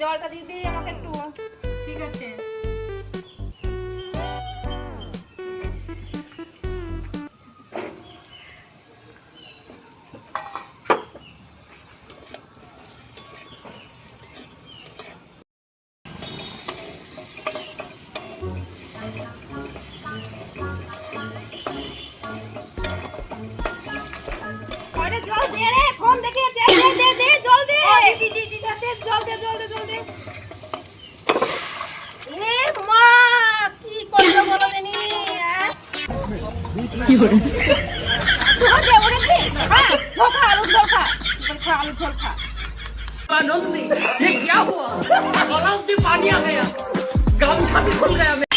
জলটা দিয়ে দিই আমাকে একটু। ঠিক আছে। আরে জল দে রে, ফোন দেখে দে দে দে জল দে। দি দি দি জল দে জল দে জল দে। এ মা কি করতে বলো দেনি? কি করে? জল দে ওরে দে। হ্যাঁ, জল খা, আলু জল খা। आलू झोल खा। आनंदी, ये क्या हुआ? गलाव से पानी आ गया, गमछा भी खुल गया।